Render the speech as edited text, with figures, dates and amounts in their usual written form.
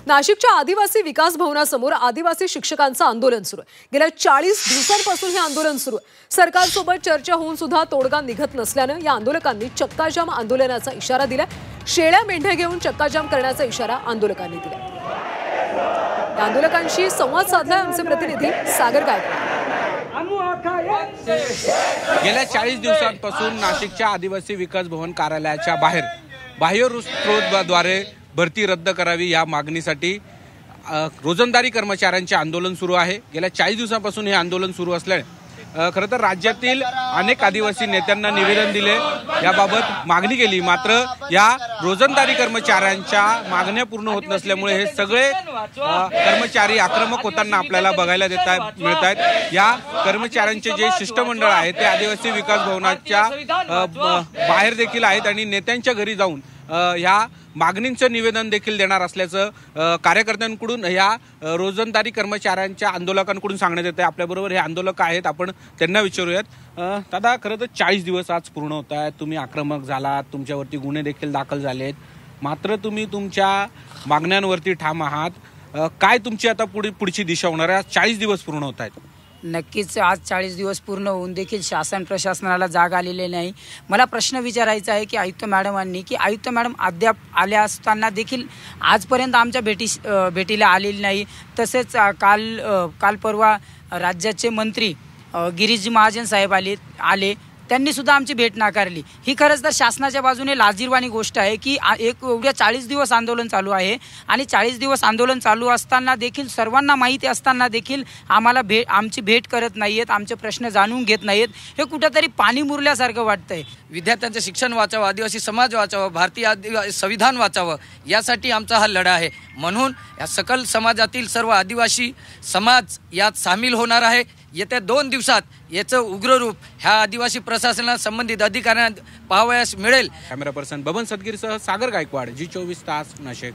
नाशिकच्या आदिवासी विकास भवनासमोर आदिवासी शिक्षकांचं आंदोलन सुरू आहे। गेल्या 40 दिवसांपासून हे आंदोलन सुरू आहे। सरकारसोबत चर्चा होऊन सुद्धा तोडगा निघत नसल्यानं या आंदोलकांनी चक्काजाम आंदोलनाचा इशारा दिला। शेळ्या मेंढ्या घेऊन चक्काजाम करण्याचा इशारा आंदोलकांनी दिला। या आंदोलकांशी संवाद साधला आमचे प्रतिनिधी सागर गायकवाड। गेल्या 40 दिवसांपासून नाशिकच्या आदिवासी विकास भवन कार्यालयाच्या बाहेर बाह्य स्रोताद्वारे भरती रद्द करावी या मागणीसाठी रोजंदारी कर्मचाऱ्यांचे आंदोलन सुरू आहे। गेल्या 40 दिवसांपासून हे आंदोलन सुरू असल्याने खरं तर राज्यातील अनेक आदिवासी नेत्यांना निवेदन दिले, याबाबत मागणी केली, मात्र या रोजंदारी कर्मचाऱ्यांच्या मागण्या पूर्ण होत नसल्यामुळे हे सगळे कर्मचारी आक्रमक होताना आपल्याला बघायला मिळत आहेत। या कर्मचाऱ्यांचे जे शिष्टमंडळ आहे ते आदिवासी विकास भवनाच्या बाहेर देखील आहेत आणि नेत्यांच्या घरी जाऊन ह्या मागणींचं निवेदन देखील देणार असल्याचं कार्यकर्त्यांकडून या रोजंदारी कर्मचाऱ्यांच्या आंदोलकांकडून सांगण्यात येते। आपल्याबरोबर हे आंदोलक आहेत, आपण त्यांना विचारूयात। दादा, खरं तर 40 दिवस आज पूर्ण होत आहेत, तुम्ही आक्रमक झालात, तुमच्यावरती गुन्हे देखील दाखल झालेत, मात्र तुम्ही तुमच्या मागण्यांवरती ठाम आहात। काय तुमची आता पुढची दिशा होणार आहे? 40 दिवस पूर्ण होत आहेत। नक्कीच आज 40 दिवस पूर्ण होऊन देखील शासन प्रशासनाला जाग आलेले नाही। मला प्रश्न विचारायचा आहे की आयुक्त मॅडमांनी की आयुक्त मॅडम अद्याप आल्या असताना देखील आजपर्यंत आमच्या भेटीला आलेली नाही। तसेच काल परवा राज्याचे मंत्री गिरीश महाजन साहेब आले त्यांनी सुद्धा आमची भेट नाकारली। ही खरंच तर शासनाच्या बाजूने लाजिरवाणी गोष्ट आहे की एवढ्या 40 दिवस आंदोलन चालू आहे आणि 40 दिवस आंदोलन चालू असताना देखील सर्वांना माहिती असताना देखील आम्हाला आमची भेट करत नाहीयेत, आमचे प्रश्न जाणून घेत नाहीयेत। हे कुठेतरी पाणी मुरल्यासारखं वाटतंय। विद्यार्थ्यांचं शिक्षण वाचावं, आदिवासी समाज वाचावं, भारतीय संविधान वाचावं, यासाठी आमचा हा लढा आहे। म्हणून या सकल समाजातील सर्व आदिवासी समाज यात सामील होणार आहे। येत्या 2 दिवसात याचं उग्र रूप ह्या आदिवासी प्रशासनाला संबंधित अधिकाऱ्यांना पाहावयास मिळेल। कॅमेरा पर्सन बबन सदगीरसह सागर गायकवाड, जी 24 तास, नाशिक।